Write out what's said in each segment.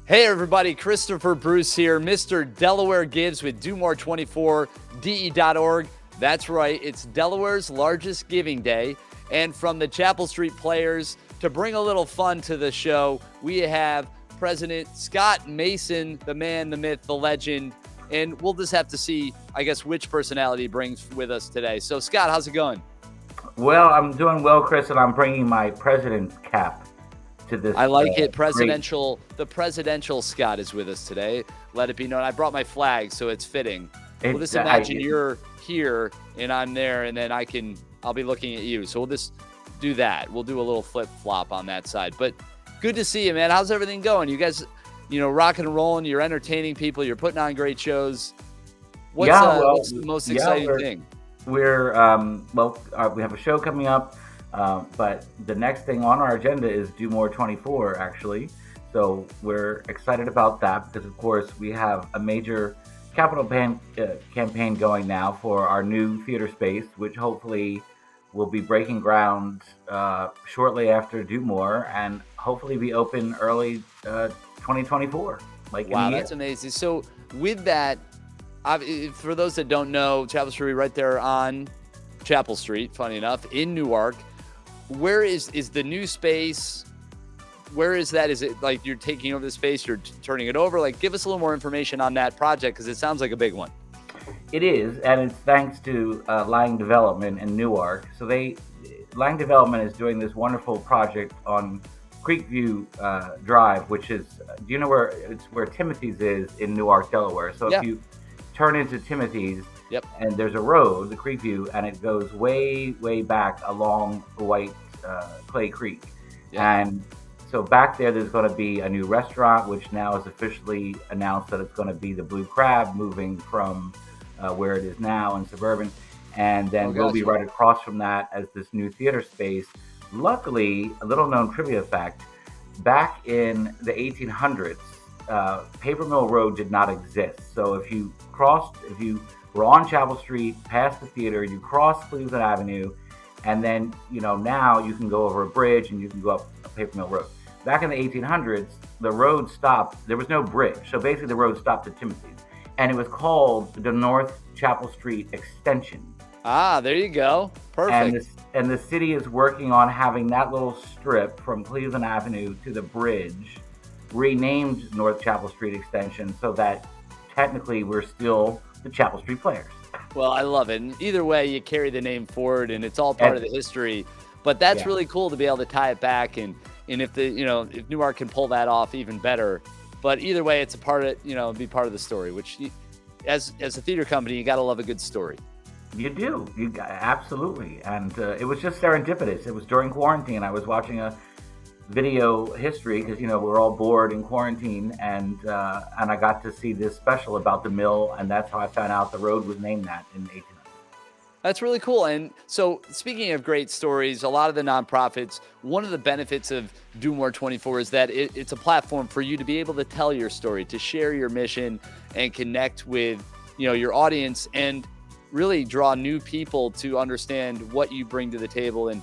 Hey everybody, Christopher Bruce here, Mr. Delaware Gives with DoMore24DE.org. That's right, it's Delaware's largest giving day. And from the Chapel Street Players, to bring a little fun to the show, we have President Scott Mason, the man, the myth, the legend. And we'll just have to see, I guess, which personality brings with us today. So, Scott, how's it going? Well, I'm doing well, Chris, and I'm bringing my president's cap to this I like it. great. The presidential Scott is with us today. Let it be known. I brought my flag, so it's fitting. We'll just imagine you're here and I'm there, and then I'll be looking at you. So we'll just do that. We'll do a little flip flop on that side. But good to see you, man. How's everything going? You guys, rocking and rolling. You're entertaining people. You're putting on great shows. What's the most exciting thing? We have a show coming up. But the next thing on our agenda is Do More 24, actually. So we're excited about that because, of course, we have a major capital campaign going now for our new theater space, which hopefully will be breaking ground shortly after Do More, and hopefully be open early 2024. Wow, that's amazing. So with that, for those that don't know, Chapel Street right there on Chapel Street, funny enough, in Newark. Where is the new space? Where is that? Is it like you're taking over the space, you're turning it over? Like, give us a little more information on that project because it sounds like a big one. It is, and it's thanks to Lang Development in Newark. So Lang Development is doing this wonderful project on Creekview Drive, which is, do you know where Timothy's is in Newark, Delaware? So if you turn into Timothy's, yep, and there's a road, the Creekview, and it goes way, way back along the White Clay Creek. Yep. And so back there's going to be a new restaurant, which now is officially announced that it's going to be the Blue Crab, moving from where it is now in Suburban. And then we'll be right across from that as this new theater space. Luckily, a little known trivia fact, back in the 1800s, Paper Mill Road did not exist. So if you were on Chapel Street, past the theater, you cross Cleveland Avenue, and then, now you can go over a bridge and you can go up Paper Mill Road. Back in the 1800s, the road stopped. There was no bridge. So basically the road stopped at Timothy's, and it was called the North Chapel Street Extension. Ah, there you go. Perfect. And the city is working on having that little strip from Cleveland Avenue to the bridge renamed North Chapel Street Extension, so that technically we're still the Chapel Street Players. Well, I love it. And either way, you carry the name forward, and it's all part of the history. But that's really cool to be able to tie it back, and if if Newark can pull that off, even better. But either way, it's a part of be part of the story. Which, as a theater company, you got to love a good story. You do, absolutely. And it was just serendipitous. It was during quarantine. I was watching a video history because we're all bored in quarantine, and I got to see this special about the mill, and that's how I found out the road was named that in 1800. That's really cool. And so, speaking of great stories, a lot of the nonprofits, one of the benefits of Do More 24 is that it's a platform for you to be able to tell your story, to share your mission, and connect with your audience, and really draw new people to understand what you bring to the table, and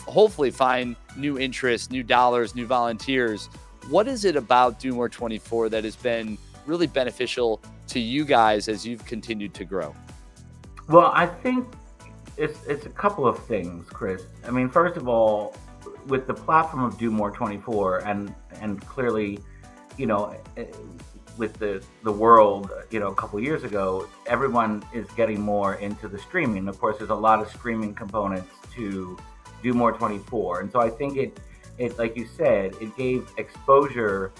hopefully find new interests, new dollars, new volunteers. What is it about Do More 24 that has been really beneficial to you guys as you've continued to grow? Well, I think it's a couple of things, Chris. I mean, first of all, with the platform of Do More 24, and clearly, with the world, a couple years ago, everyone is getting more into the streaming. Of course, there's a lot of streaming components to Do More 24, and so I think it like you said, it gave exposure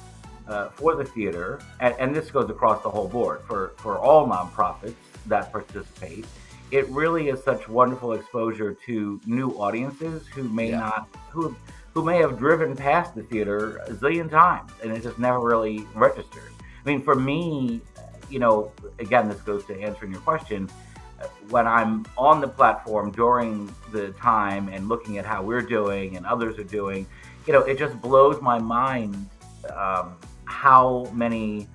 for the theater, and this goes across the whole board for all nonprofits that participate. It really is such wonderful exposure to new audiences who may who may have driven past the theater a zillion times, and it just never really registered. I mean, for me, again, this goes to answering your question. When I'm on the platform during the time and looking at how we're doing and others are doing, it just blows my mind how many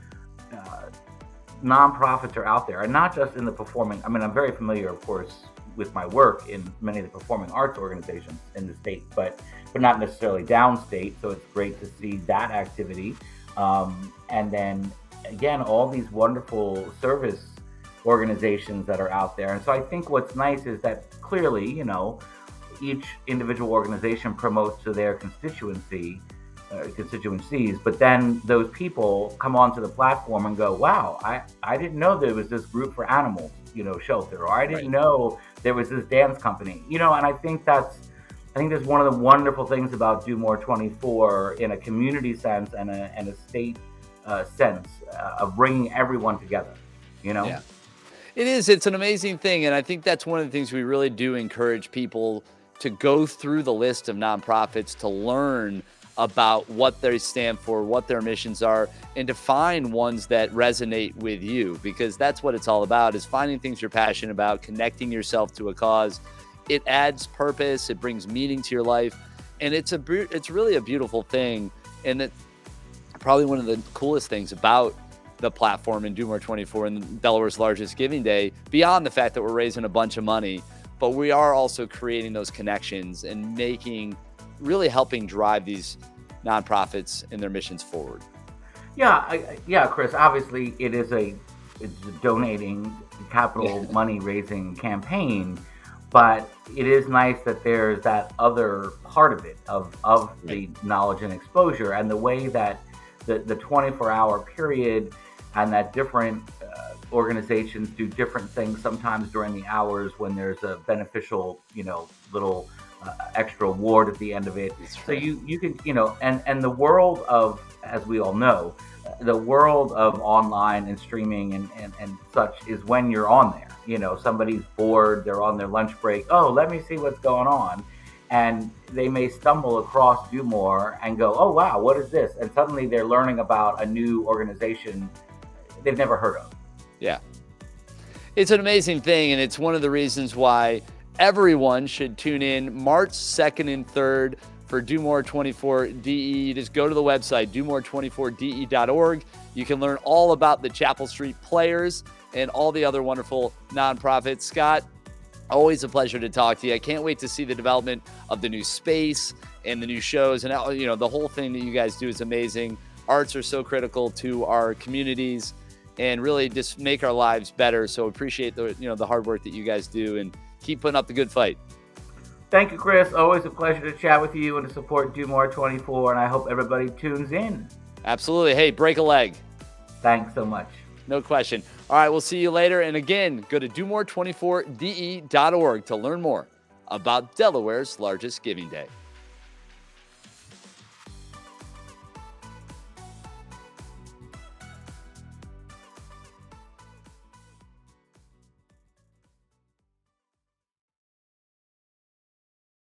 nonprofits are out there, and not just in the performing. I mean, I'm very familiar, of course, with my work in many of the performing arts organizations in the state, but not necessarily downstate. So it's great to see that activity. And then again, all these wonderful service organizations that are out there. And so I think what's nice is that clearly, each individual organization promotes to their constituencies, but then those people come onto the platform and go, wow, I didn't know there was this group for animals, shelter, or I didn't Right. know there was this dance company, and I think that's one of the wonderful things about Do More 24 in a community sense and a state sense of bringing everyone together, you know? Yeah. It is. It's an amazing thing. And I think that's one of the things we really do encourage people to go through the list of nonprofits to learn about what they stand for, what their missions are, and to find ones that resonate with you, because that's what it's all about, is finding things you're passionate about, connecting yourself to a cause. It adds purpose, it brings meaning to your life, and it's really a beautiful thing. And that probably one of the coolest things about the platform and Do More 24 and Delaware's largest giving day, beyond the fact that we're raising a bunch of money, but we are also creating those connections and really helping drive these nonprofits and their missions forward. Yeah, yeah, Chris. Obviously, it's a donating capital money raising campaign, but it is nice that there's that other part of it of Right. the knowledge and exposure, and the way that the 24-hour period, and that different organizations do different things sometimes during the hours when there's a beneficial, little extra award at the end of it. That's So right. you can, and the world of, as we all know, the world of online and streaming and such is when you're on there. Somebody's bored, they're on their lunch break. Oh, let me see what's going on. And they may stumble across Do More and go, oh, wow, what is this? And suddenly they're learning about a new organization they've never heard of. Yeah. It's an amazing thing, and it's one of the reasons why everyone should tune in March 2nd and 3rd for Do More 24 DE. You just go to the website, domore24de.org. You can learn all about the Chapel Street Players and all the other wonderful nonprofits. Scott, always a pleasure to talk to you. I can't wait to see the development of the new space and the new shows. And, the whole thing that you guys do is amazing. Arts are so critical to our communities and really just make our lives better. So appreciate the hard work that you guys do, and keep putting up the good fight. Thank you, Chris. Always a pleasure to chat with you and to support Do More 24. And I hope everybody tunes in. Absolutely. Hey, break a leg. Thanks so much. No question. All right, we'll see you later. And again, go to domore24de.org to learn more about Delaware's largest giving day.